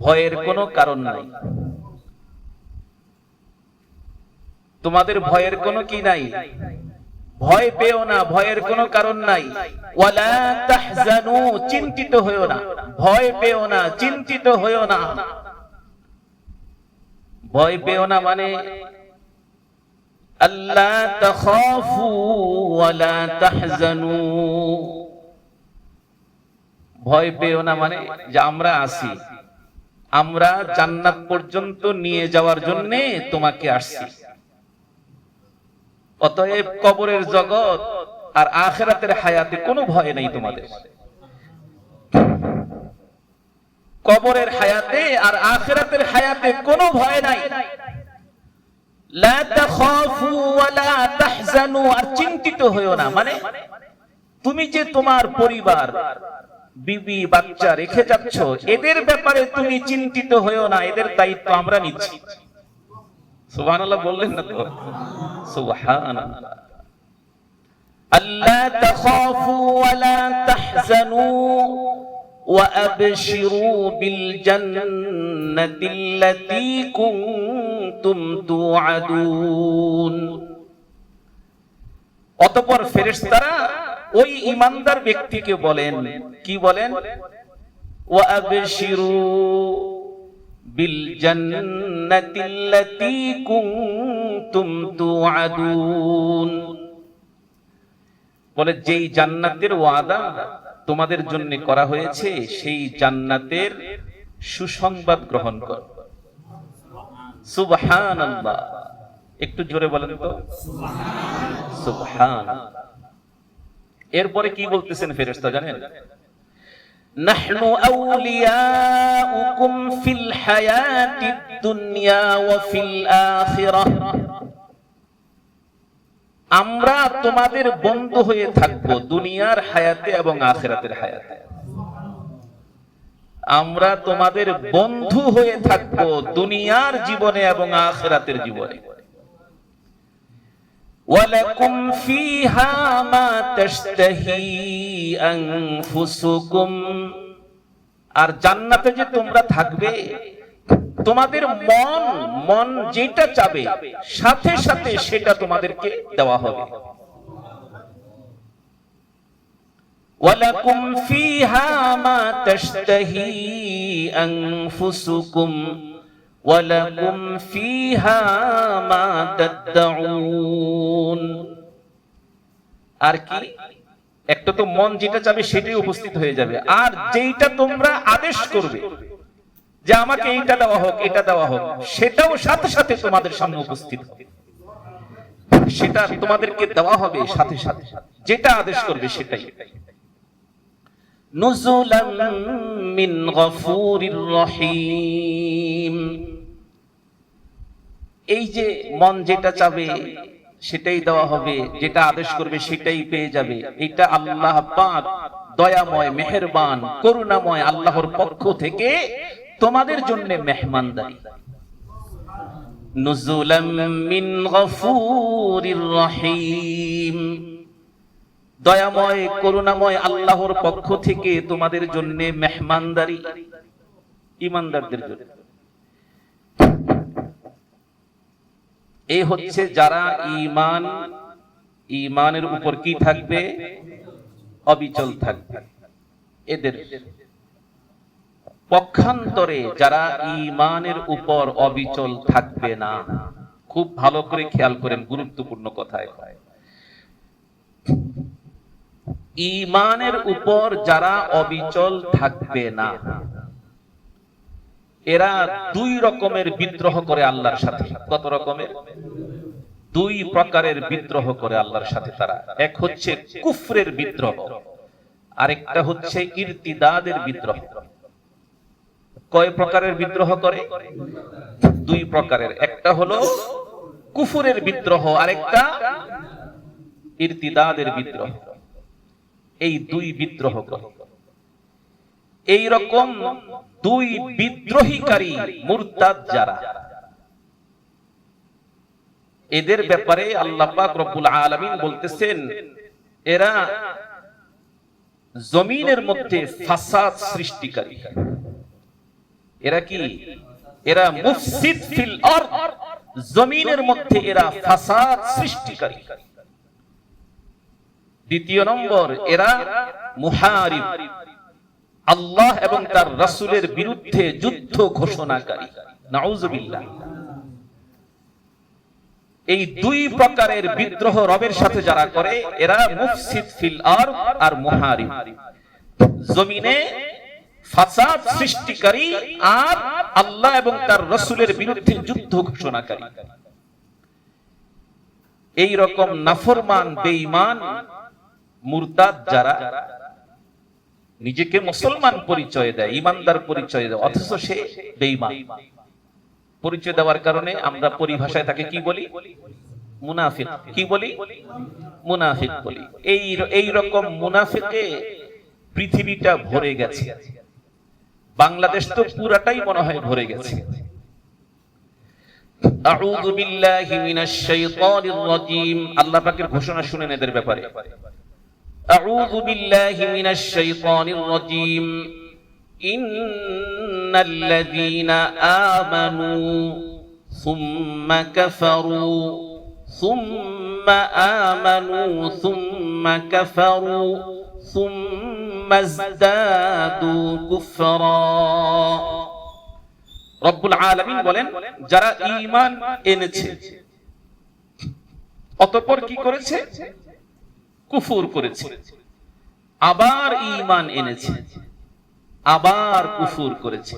ভয়ের কোনো কারণ নাই। তোমাদের ভয়ের কোনো কি নাই? ভয় পেও না, ভয়ের কোনো কারণ নাই। ওয়ালা তাহজানু, চিন্তিত হইও না। ভয় পেও না, চিন্তিত হইও না। ভয় পেও না মানে আল্লা তাখাফু ওয়ালা তাহজানু। ভয় পেও না মানে যে আমরা আছি, আমরা জান্নাত পর্যন্ত নিয়ে যাওয়ার জন্য তোমাকে আসছি। অতএব কবরের জগৎ আর আখিরাতের হায়াতে কোনো ভয় নেই তোমাদের। কবরের হায়াতে আর আখিরাতের হায়াতে কোনো ভয় নাই। লা তাখাফু ওয়া লা তাহজানু, আর চিন্তিত হইও না। মানে তুমি যে তোমার পরিবার, বিবি বাচ্চা রেখে যাচ্ছ, এদের ব্যাপারে তুমি চিন্তিত হইও না, এদের দায়িত্ব আমরা নিচ্ছি। সুবহানাল্লাহ বললেন না তো? সুবহানাল্লাহ। আল্লা তাখাফু ওয়া লা তাহজানু ওয়া আবশিরু বিল জান্নাতিল্লাতী কুনতুম তুআদুন। অতঃপর ফেরেশতারা ওই ঈমানদার ব্যক্তিকে বলেন, কি বলেন? ওয়া আবশিরু বিল জান্নাতিল্লাতী কুনতুম তুআদুন, বলে যেই জান্নাতের ওয়াদা তোমাদের জন্য করা হয়েছে সেই জান্নাতের সুসংবাদ গ্রহণ কর। সুবহানাল্লাহ, একটু জোরে বলেন তো সুবহানাল্লাহ। এরপরে কি বলতেছেন ফেরেশতা জানেন? নাহনু আউলিয়াউকুম ফিল হায়াতিদ দুনিয়া ওয়া ফিল আখিরাহ, আমরা তোমাদের বন্ধু হয়ে থাকবো দুনিয়ার হায়াতে এবং আখিরাতের হায়াতে। আমরা তোমাদের বন্ধু হয়ে থাকবো দুনিয়ার জীবনে এবং আখিরাতের জীবনে। ওয়ালাকুম ফিহা মা তাশতাহি আনফুসুকুম, আর জান্নাতে যে তোমরা থাকবে, তোমাদের মন যেটা চাবে সাথে সাথে সেটা তোমাদেরকে দেওয়া হবে। ওয়ালাকুম ফিহা মা তাশতাহি আনফুসুকুম ওয়ালাকুম ফিহা মা তাদউন। আর কি, একটা তো মন যেটা চাবে সেটাই উপস্থিত হয়ে যাবে, আর যেটা তোমরা আদেশ করবে যে আমাকে এইটা দেওয়া হোক, এটা দেওয়া হোক, সেটাও সাথে সাথে তোমাদের সামনে উপস্থিত হবে। সেটা তোমাদেরকে দেওয়া হবে সাথে সাথে, যেটা আদেশ করবে সেটাই। নুজুলাম মিন গফুরির রহিম, এই যে মন যেটা চাবে সেটাই দেওয়া হবে, যেটা আদেশ করবে সেটাই পেয়ে যাবে। এটা আল্লাহ পাক দয়াময়, মেহেরবান, করুণাময় আল্লাহর পক্ষ থেকে তোমাদের জন্য মেহমানদারি। নুজুলাম মিন গফুরির রহিম, দয়াময় করুণাময় আল্লাহর পক্ষ থেকে তোমাদের জন্য মেহমানদারি ঈমানদারদের জন্য। এই হচ্ছে যারা ঈমানের উপর কি থাকবে? অবিচল থাকবে। এদের পক্ষান্তরে যারা ঈমানের উপর অবিচল থাকবে না, খুব ভালো করে খেয়াল করেন, গুরুত্বপূর্ণ কথা। ঈমানের উপর যারা অবিচল থাকবে না, এরা দুই রকমের বিদ্রোহ করে আল্লাহর সাথে। কত রকমের? দুই প্রকারের বিদ্রোহ করে আল্লাহর সাথে তারা। এক হচ্ছে কুফরের বিদ্রোহ, আরেকটা হচ্ছে ইরতিদাদের বিদ্রোহ। কয় প্রকারের বিদ্রোহ করে? দুই প্রকারের। একটা হলো কুফরের বিদ্রোহ, আরেকটা ইরতিদাদের বিদ্রোহ। এই দুই বিদ্রোহ করে। এই রকম দুই বিদ্রোহীকারী মুরতাদ যারা, এদের ব্যাপারে আল্লাহ পাক রব্বুল আলামিন বলতেছেন, এরা জমিনের মধ্যে ফাসাদ সৃষ্টিকারী। এরা কি? এরা মুফসিদ ফিল আরদ, জমিনের মধ্যে এরা ফাসাদ সৃষ্টিকারী। দ্বিতীয় নম্বর, এরা মুহারিব, আল্লাহ এবং তার রাসূলের বিরুদ্ধে যুদ্ধ ঘোষণাকারী। নাউযুবিল্লাহ। এই দুই প্রকারের বিদ্রোহ রবের সাথে যারা করে, এরা মুফসিদ ফিল আরদ আর মুহারিব, জমিনে ফাসাদ সৃষ্টিকারী আর আল্লাহ এবং তার রাসূলের বিরুদ্ধে যুদ্ধ ঘোষণাকারী। এই রকম নাফরমান, বেঈমান, মুরতাদ যারা, নিজেকে মুসলমান পরিচয় দেয়, ইমানদার পরিচয় দেয়, অথচ সে বেঈমান। পরিচয় দেওয়ার কারণে আমরা পরিভাষায় তাকে কি বলি? মুনাফিক। কি বলি? মুনাফিক বলি। এই রকম মুনাফিকে পৃথিবীটা ভরে গেছে। বাংলাদেশ তো পুরাটাই মনে হয় ভরে গেছে। আউযু বিল্লাহি মিনাশ শাইতানির রাজীম। আল্লাহ পাকের ঘোষণা শুনেন এদের ব্যাপারে। আউযু বিল্লাহি মিনাশ শাইতানির রাজীম। ইন্নাল্লাযীনা আমানু সুম্মা কাফারু সুম্মা আমানু সুম্মা কাফারু সুম্মা ইজদাদু কুফরা। রব্বুল আলামিন বলেন, যারা ঈমান এনেছে অতঃপর কি করেছে? কুফর করেছে। আবার ঈমান এনেছে, আবার কুফর করেছে।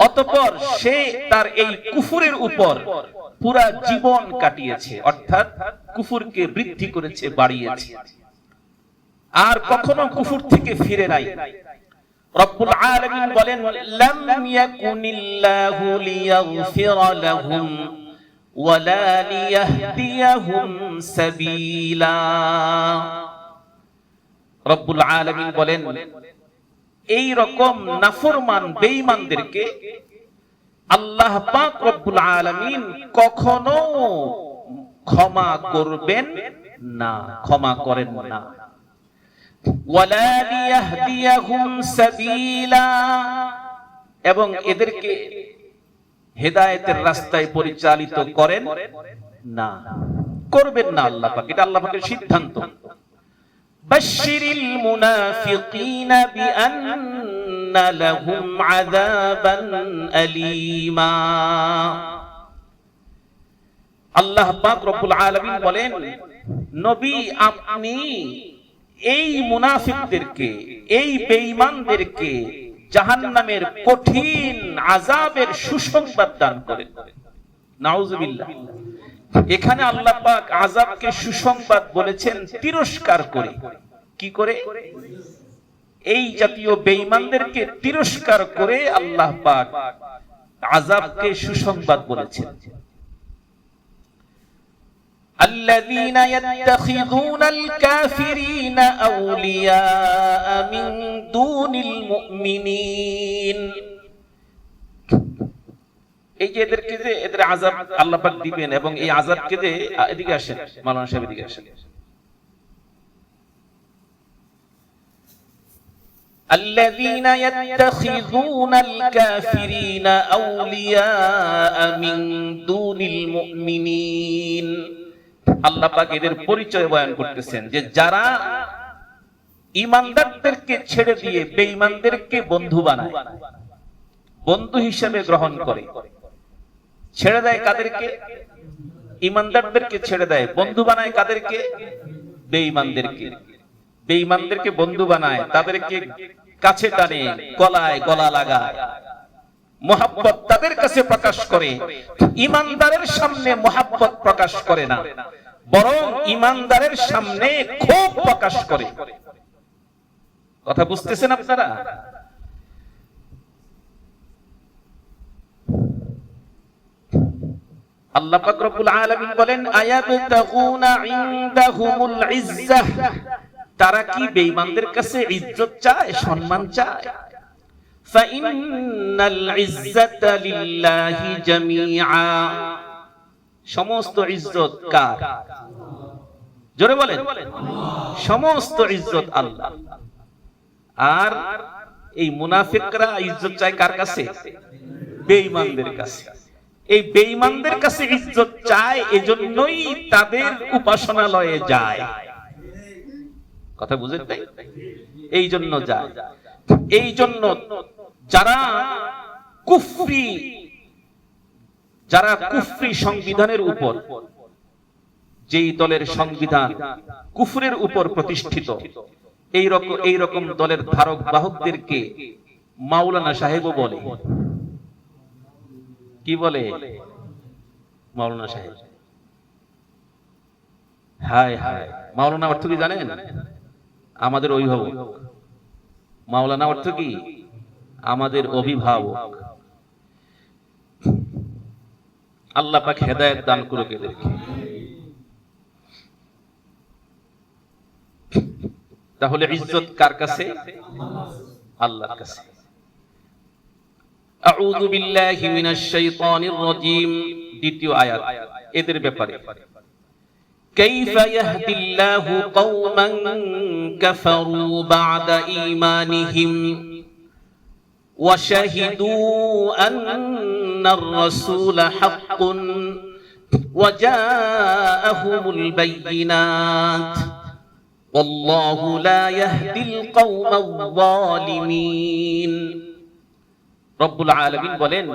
অতঃপর সে তার এই কুফরের উপর পুরা জীবন কাটিয়েছে, অর্থাৎ কুফরকে বৃদ্ধি করেছে, বাড়িয়েছে, আর কখনো কুফর থেকে ফিরে নাই। রব্বুল আলামিন বলেন, লাম ইয়াকুনিল্লাহু লিয়াগফিরা লাহুম ওয়ালা লিয়াহদিয়াহুম সাবিলা। রব্বুল আলামিন বলেন, এই রকম নাফরমান বেঈমানদেরকে আল্লাহ পাক রব্বুল আলামিন কখনো ক্ষমা করবেন না, ক্ষমা করেন না। ওয়ালা লিয়াহদিয়াহুম সাবিলা, এবং এদেরকে হেদায়েতের রাস্তায় পরিচালিত করেন না, করবেন না আল্লাহ পাক। এটা আল্লাহ পাকের সিদ্ধান্ত। বাশশিরিল মুনাফিকিনা বিআন্না লাহুম আযাবান আলীমা। আল্লাহ পাক রব্বুল আলামিন বলেন, নবী আপনি এই মুনাফিকদেরকে, এই বেঈমানদেরকে জাহান্নামের কঠিন আযাবের সুসংবাদ দান করেন। নাউযুবিল্লাহ। এখানে আল্লাহ পাক আযাবকে সুসংবাদ বলেছেন তিরস্কার করে। কি করে? এই জাতীয় বেঈমানদেরকে তিরস্কার করে আল্লাহ পাক আযাবকে সুসংবাদ বলেছেন। الذين يتخذون الكافرين أولياء من دون المؤمنين। এই যে এদেরকে যে এদের আযাব আল্লাহ পাক দিবেন, এবং এই আযাবকে যে, এদিকে আসেন মাওলানা সাহেব, এদিকে আসেন। الذين يتخذون الكافرين أولياء من دون المؤمنين। আল্লাহ পাক এদের পরিচয় বয়ান করতেছেন যে যারা ঈমানদারদেরকে ছেড়ে দিয়ে বেঈমানদেরকে বন্ধু বানায়, বন্ধু হিসেবে গ্রহণ করে। ছেড়ে দেয় কাদেরকে? ঈমানদারদেরকে ছেড়ে দেয়। বন্ধু বানায় কাদেরকে? বেঈমানদেরকে। বেঈমানদেরকে বন্ধু বানায়, তাদেরকে কাছে টানে, গলায় গলা লাগায়, মুহাব্বত তাদের কাছে প্রকাশ করে। ঈমানদারের সামনে মুহাব্বত প্রকাশ করে না, বরং ঈমানদারের সামনে ক্ষোভ প্রকাশ করে। কথা বুঝতেছেন আপনারা? আল্লাহ পাক রব্বুল আলামিন বলেন, আয়াবতাগুনা ইনদাহুমুল ইজ্জাহ। তারা কি বেঈমানদের কাছে ইজ্জত চায়, সম্মান চায়? ফাইন্নাল ইজ্জাতা লিল্লাহি জামিআ। সমস্ত ইজ্জত কার? জোরে বলেন। সমস্ত ইজ্জত আল্লাহ। আর এই মুনাফিকরা ইজ্জত চায় কার কাছে? বেঈমানদের কাছে। এই বেঈমানদের কাছে ইজ্জত চায়, এজন্যই তাদের উপাসনালয়ে যায়। কথা বুঝেন তাই? এই জন্য যায়। এই জন্য যারা কুফরি সংবিধানের উপর, যেই দলের সংবিধান কুফরের উপর প্রতিষ্ঠিত, এই রকম দলের ধারক বাহকদেরকে মাওলানা সাহেবও বলে। কি বলে? মাওলানা সাহেব। হায় হায়, মাওলানা অর্থ কি জানেন? আমাদের অভিভাবক। মাওলানা অর্থ কি? আমাদের অভিভাবক। আল্লাহ পাক হেদায়েত দান করুক এদেরকে। তাহলে ইজ্জত কার কাছে? আল্লাহর কাছে। আউযু বিল্লাহি মিনাশ শাইতানির রাজীম, দ্বিতীয় আয়াত এদের ব্যাপারে। কাইফা ইয়াহদিল্লাহু কওমান কাফারু বা'দা ঈমানিহিম ওয়া শাহিদু আন্নার রাসূলা হাক্কুন ওয়া জাআহুমুল বায়িনাত ওয়াল্লাহু লা ইয়াহদিল কওমাল যালিমিন। রব্বুল আলামিন বলেন,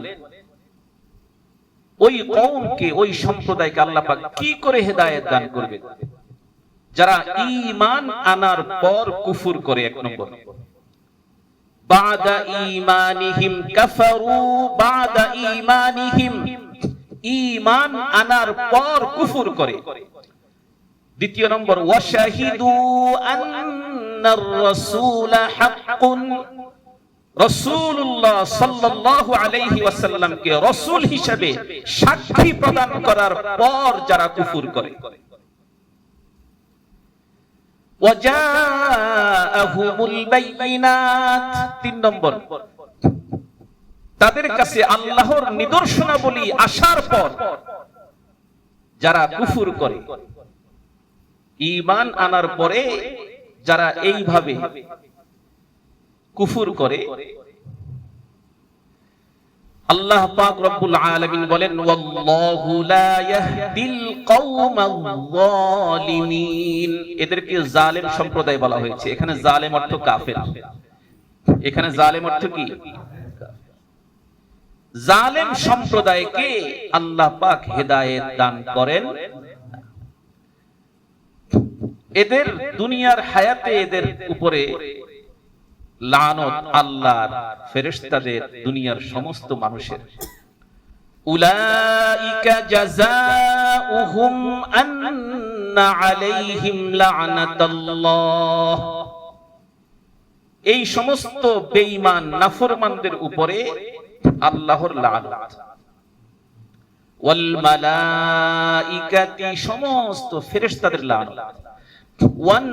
ওই কওমকে, ওই সম্প্রদায়কে আল্লাহ পাক কি করে হেদায়েত দান করবেন? যারা ঈমান আনার পর কুফর করে। এক নম্বর, বাদা ঈমানিহিম কাফারু বাদা ঈমানিহিম, ঈমান আনার পর কুফর করে। দ্বিতীয় নম্বর, ওয়াশাহিদু আন্নার রাসূলা হাক্কুন, রাসূলুল্লাহ সাল্লাল্লাহু আলাইহি ওয়াসাল্লামকে রাসূল হিসেবে সাক্ষী প্রদান করার পর যারা কুফর করে। ওয়াজাআহুমুল বায়িনাত, তিন নম্বর, তাদের কাছে আল্লাহর নিদর্শনাবলী আসার পর যারা কুফর করে। ঈমান আনার পরে যারা এইভাবে কুফর করে, আল্লাহ পাক রব্বুল আলামিন বলেন, ওয়াল্লাহু লা ইয়াহদিল কওমাল যালিমিন। এদেরকে জালেম সম্প্রদায় বলা হয়েছে। এখানে জালেম অর্থ কাফের। এখানে জালেম অর্থ কি? জালেম সম্প্রদায়কে আল্লাহ পাক হেদায়েত দান করেন। এদের দুনিয়ার হায়াতে এদের উপরে লানত আল্লাহর, ফেরেশতাদের, দুনিয়ার সমস্ত মানুষের। উলাইকা জাযাউহুম আন্না আলাইহিম লা'নাতাল্লাহ, এই সমস্ত বেঈমান নাফরমানদের উপরে আল্লাহর লানত। ওয়াল মালাইকাতি, সমস্ত ফেরেশতাদের লানত। ওয়ান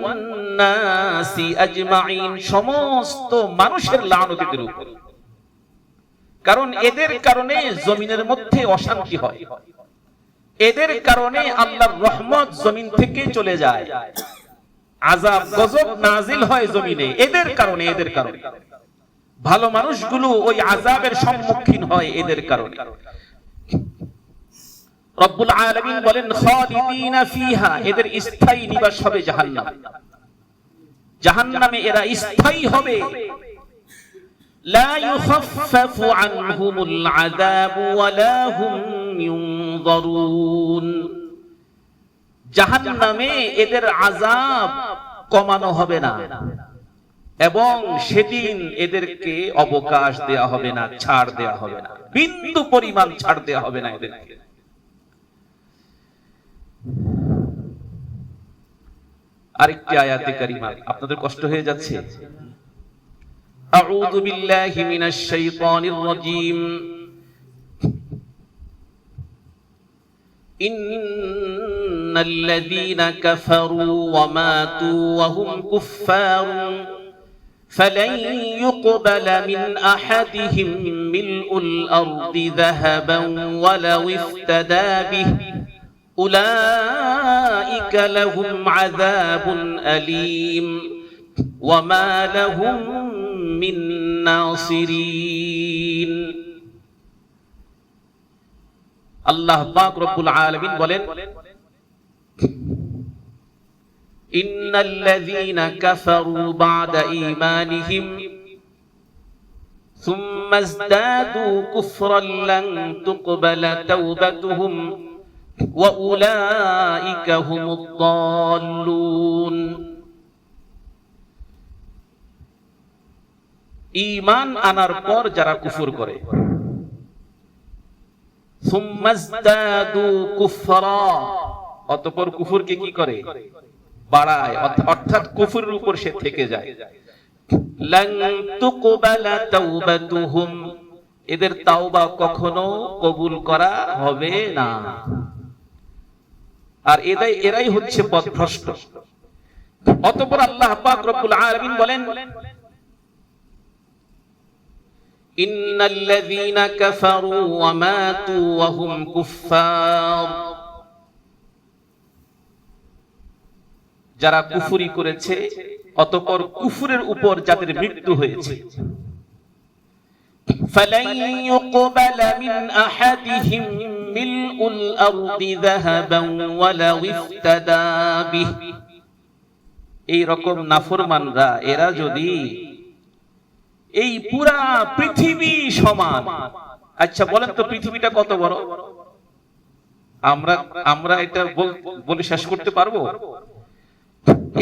নাসি আজমাইন, সমস্ত মানুষের লানত এদের উপর। কারণ এদের কারণে জমিনের মধ্যে অশান্তি হয়, এদের কারণে আল্লাহর রহমত জমিন থেকে চলে যায়, আযাব গজব নাজিল হয় জমিনে। এদের কারণে, এদের কারণে ভালো মানুষগুলো ওই আযাবের সম্মুখীন হয় এদের কারণে। রব্বুল আলামিন বলেন, খালিদিনা ফিহা, এদের স্থায়ী নিবাস হবে জাহান্নাম। জাহান্নামে এরা স্থায়ী হবে। লা ইউখাফফাফু আনহুমুল আযাবু ওয়া লা হুম ইউনযারুন, জাহান্নামে এদের আযাব কমানো হবে না এবং সেদিন এদেরকে অবকাশ দেয়া হবে না, ছাড় দেয়া হবে না, বিন্দু পরিমাণ ছাড় দেয়া হবে না এদেরকে। আরেকটি আয়াতে কারিমা, আপনাদের কষ্ট হয়ে যাচ্ছে? আউযু বিল্লাহি মিনাশ শাইতানির রাজীম। ইন্নাল্লাযীনা কাফারু ওয়া মাতু ওয়া হুম কুফফারুন ফালান ইউকবালা মিন আহাদিহিম মিলউল আরদি যাহাবান ওয়ালাউ ইফতাদা বিহি أولئك لهم عذاب أليم وما لهم من ناصرين। আল্লাহ পাক রব্বুল আলামিন বলেন, ইন্নাল্লাযীনা কাফারু বা'দা ঈমানিহিম সুম্মা ইজদাদু কুফরান লান তুকবালা তাওবাতুহুম وَأُولَئِكَ هُمُ الضَّالُّونَ। ঈমান আনার পর যারা কুফর করে, সুম্মা ইজদাদু কুফরা, অতঃপর কুফরকে কি করে? বাড়ায়, অর্থাৎ কুফরের উপর সে থেকে যায়। লান তুকবালা তাওবাতুহুম, এদের তাওবা কখনো কবুল করা হবে না। আর এরাই হচ্ছে পথভ্রষ্ট। অতঃপর আল্লাহ পাক রব্বুল আলামিন বলেন, ইন্নাল্লাযীনা কাফারু ওয়া মাতু ওয়া হুম কুফফার, যারা কুফরি করেছে অতঃপর কুফরের উপর যাদের মৃত্যু হয়েছে, ফালান ইউকবালা মিন আহাদিহিম মিলউল আরদি যাহাবান ওয়ালাউ ইফতাদা বিহি, এই রকম নাফরমানরা এরা যদি এই পুরা পৃথিবী সমান, আচ্ছা বলেন তো পৃথিবীটা কত বড়? আমরা এটা বলে শেষ করতে পারবো?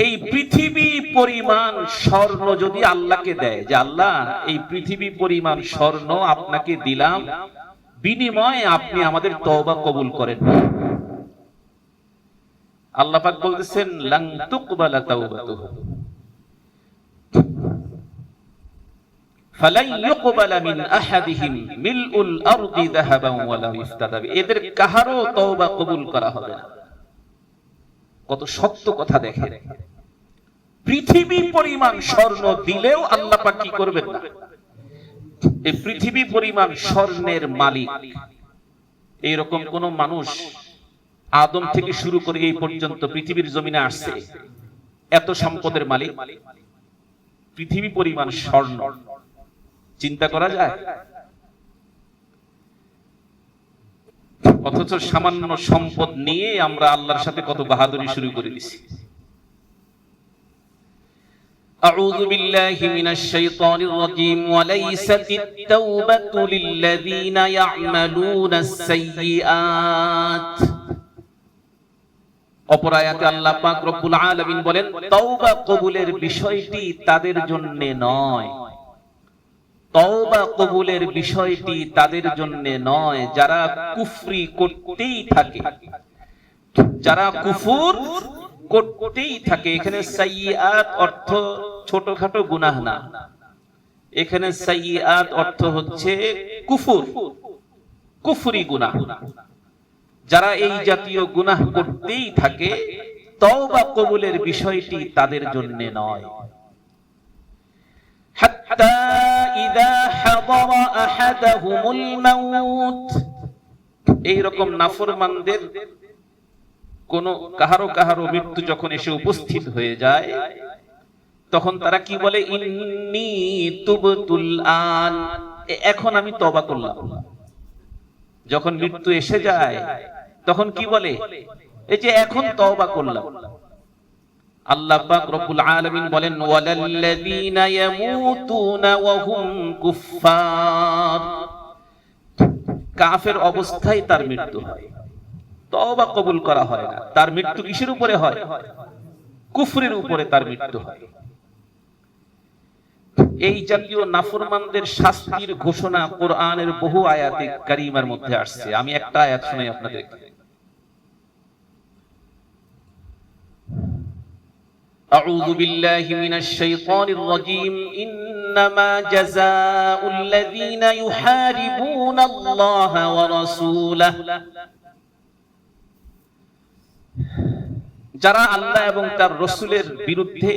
এই পৃথিবী পরিমাণ স্বর্ণ যদি আল্লাহকে দেয়, যে আল্লাহ এই পৃথিবী পরিমাণ স্বর্ণ আপনাকে দিলাম, বিনিময়ে আপনি আমাদের তওবা কবুল করেন, আল্লাহ পাক বলতেছেন লান তুকবালা তাওবাতুহু ফালান ইউকবালা মিন আহাদিহিম মিলউল আরদি যাহাবান ওয়ালাউ ইফতাদা বিহি, এদের কাহারও তওবা কবুল করা হবে না। কত শক্ত কথা দেখেন, পৃথিবী পরিমাণ স্বর্ণ দিলেও আল্লাহ পাক কি করবেন না? এই পৃথিবী পরিমাণ স্বর্ণের মালিক এইরকম কোন মানুষ আদম থেকে শুরু করে এই পর্যন্ত পৃথিবীর জমিনে আসছে এত সম্পদের মালিক? পৃথিবী পরিমাণ স্বর্ণ চিন্তা করা যায়? অথচ সামান্য সম্পদ নিয়ে আমরা আল্লাহর সাথে কত বাহাদুরি শুরু করে দিছি। আউযু বিল্লাহি মিনাশ শাইতানির রাজীম, ওয়া লাইসাতিত তাওবাতু লিল্লাযীনা ইয়া'মালুনাস সাইয়্যাত। অপর আয়াতে আল্লাহ পাক রব্বুল আলামিন বলেন, তওবা কবুলের বিষয়টি তাদের জন্য নয়, তওবা কবুলের বিষয়টি তাদের জন্য নয় যারা কুফরি করতেই থাকে, যারা কুফর করতেই থাকে। এখানে সাইয়্যাত অর্থ ছোটখাটো গুনাহ না, এখানে সাইয়্যাত অর্থ হচ্ছে কুফর, কুফরি গুনাহ। যারা এই জাতীয় গুনাহ করতেই থাকে, তওবা কবুলের বিষয়টি তাদের জন্য নয়। হাত্তা ইযা হাদারা আহাদাহুমুল মাউত, এই রকম নাফরমানদের কাহারো কাহারো মৃত্যু যখন এসে উপস্থিত হয়ে যায়, তখন তারা কি বলে? ইন্নী তুবতুল আন, এখন আমি তওবা করলাম। যখন মৃত্যু এসে যায় তখন কি বলে? এই যে এখন তওবা করলাম। আল্লাহ পাক রব্বুল আলামিন বলেন, ওয়ালাল্লাযীনা ইয়ামুতুনা ওয়া হুম কুফফার, কাফের অবস্থায় তার মৃত্যু হয়, তওবা কবুল করা হয় না। তার মৃত্যু কিসের উপরে হয়? কুফরের উপরে তার মৃত্যু হয়। এই জাতীয় নাফরমানদের শাস্তির ঘোষণা কোরআনের বহু আয়াতে কারীমার মধ্যে আসছে। আমি একটা আয়াত শুনাই আপনাদের। আউযু বিল্লাহি মিনাশ শাইতানির রাজীম, ইন্নামা জাযাউল লাযীনা ইউহারিবুনাল্লাহা ওয়া রাসূলাহু, যারা আল্লাহ এবং তার রাসূলের বিরুদ্ধে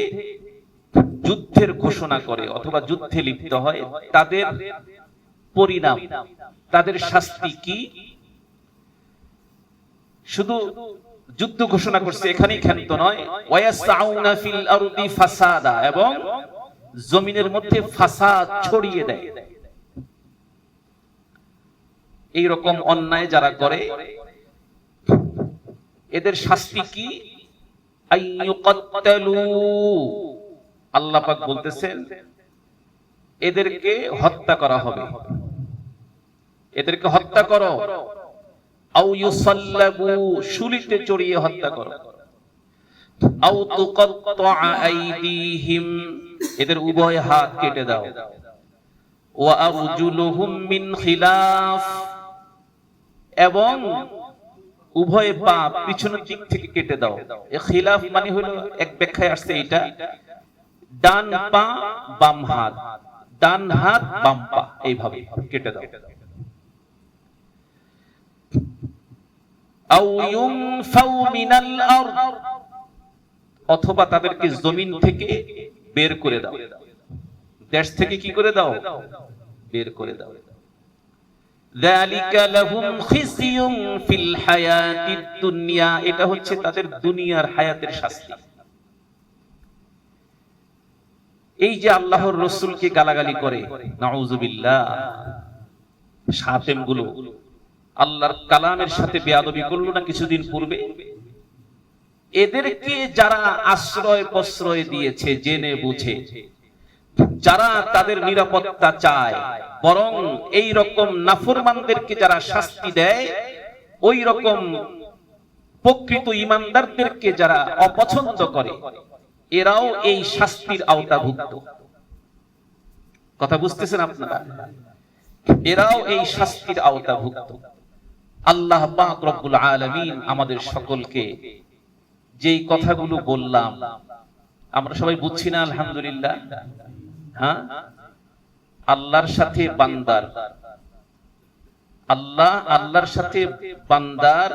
যুদ্ধের ঘোষণা করে অথবা যুদ্ধে লিপ্ত হয়, তাদের পরিণাম, তাদের শাস্তি কি? শুধু যুদ্ধ ঘোষণা করছে এখানেই ক্ষান্ত নয়, ওয়ায়াসআউনা ফিল আরদি ফাসাদা, এবং জমিনের মধ্যে ফাসাদ ছড়িয়ে দেয়। এই রকম অন্যায় যারা করে এদের শাস্তি কি? আইয়ুকাত্তালু, আল্লাহ পাক বলতেছেন এদেরকে হত্যা করা হবে, এদেরকে হত্যা করো। আও ইউসাল্লাবু, শুলিতে চড়িয়ে হত্যা করো। আও তুকাত্তা আইদিহিম, এদের উভয় হাত কেটে দাও। ওয়া আরজুলুহুম মিন খিলাফ, এবং উভয় পা পিছনের দিক থেকে কেটে দাও। এই খিলাফ মানে হলো, এক ব্যাখ্যায় আসছে এটা ডান পা বাম হাত, ডান হাত বাম পা, এইভাবে কেটে দাও। আও ইউনফাউ মিনাল আরদ, অথবা তাদেরকে জমিন থেকে বের করে দাও, দেশ থেকে কি করে দাও, বের করে দাও। যালিকা লাহুম খিজিয়ুন ফিল হায়াতিদ দুনিয়া, এটা হচ্ছে তাদের দুনিয়ার হায়াতের শাস্তি। এই যে আল্লাহর রাসূলকে গালাগালি করে, নাউযুবিল্লাহ, শাতেম গুলো আল্লাহর কালামের সাথে বেয়াদবি করলো না কিছুদিন পূর্বে, এদেরকে যারা আশ্রয় প্রশ্রয় দিয়েছে জেনে বুঝে, যারা তাদের নিরাপত্তা চায়, বরং এই রকম নাফরমানদেরকে যারা শাস্তি দেয়, ওই রকম প্রকৃত ঈমানদারদেরকে যারা অপছন্দ করে, এরাও এই শাস্তির আওতাভুক্ত। কথা বুঝতেছেন আপনারা? এরাও এই শাস্তির আওতাভুক্ত। আল্লাহ পাক রব্বুল আলামিন আমাদের সকলকে যেই কথাগুলো বললাম, আমরা সবাই বুঝছি না আলহামদুলিল্লাহ? হ্যাঁ, আল্লাহর সাথে বান্দার, আল্লাহর সাথে বান্দার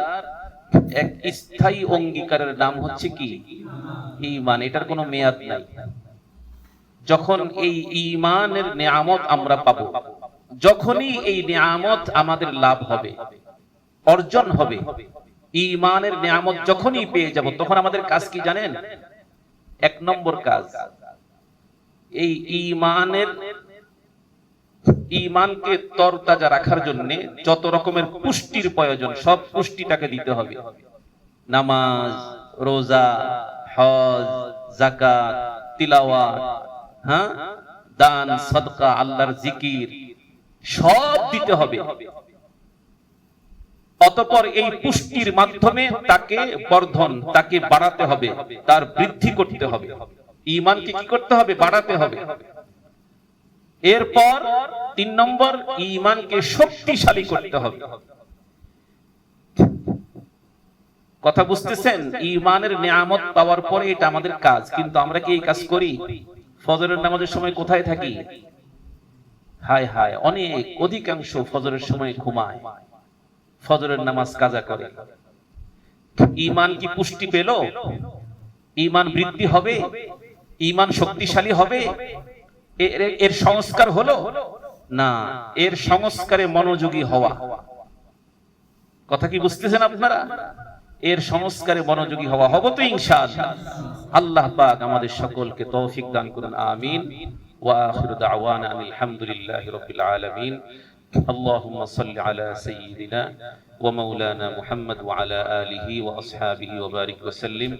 এক স্থায়ী অঙ্গীকারের নাম হচ্ছে কি? ঈমান। এটার কোনো মেয়াদ নাই। যখন এই ঈমানের নিয়ামত আমরা পাবো, যখনই এই নিয়ামত আমাদের লাভ হবে, অর্জন হবে, ঈমানের নিয়ামত যখনই পেয়ে যাব, তখন আমাদের কাজ কি জানেন? এক নম্বর কাজ, এই ঈমানকে তরতাজা রাখার জন্য যত রকমের পুষ্টির প্রয়োজন, সব পুষ্টিটাকে দিতে হবে। নামাজ, রোজা, হজ, যাকাত, তিলাওয়াত, হ্যাঁ, দান, সাদকা, আল্লাহর জিকির, সব দিতে হবে। অতঃপর এই পুষ্টির মাধ্যমে তাকে বর্ধন, তাকে বাড়াতে হবে, তার বৃদ্ধি করতে হবে। ঈমানকে কি করতে হবে? বাড়াতে হবে। এরপর ৩ নম্বর, ঈমানকে শক্তিশালী করতে হবে। কথা বুঝতেছেন? ঈমানের নিয়ামত পাওয়ার পরে এটা আমাদের কাজ, কিন্তু আমরা কি এই কাজ করি? ফজরের নামাজের সময় কোথায় থাকি? হায় হায়, অনেক অধিকাংশ ফজরের সময় ঘুমায়, ফজরের নামাজ কাজা করে। ঈমান কি পুষ্টি পেল? ঈমান বৃদ্ধি হবে? ঈমান শক্তিশালী হবে? এর সংস্কার হলো না। এর সংস্কারে মনোযোগী হওয়া। কথা কি বুঝতেছেন আপনারা? এর সংস্কারে মনোযোগী হওয়া, হব তো ইনশাআল্লাহ। আল্লাহ পাক আমাদের সকলকে তৌফিক দান করুন, আমিন। ওয়া আখিরু দাওয়ানা আলহামদুলিল্লাহি রাব্বিল আলামিন। اللهم صل على سيدنا ومولانا محمد وعلى آله وأصحابه وبارك وسلم.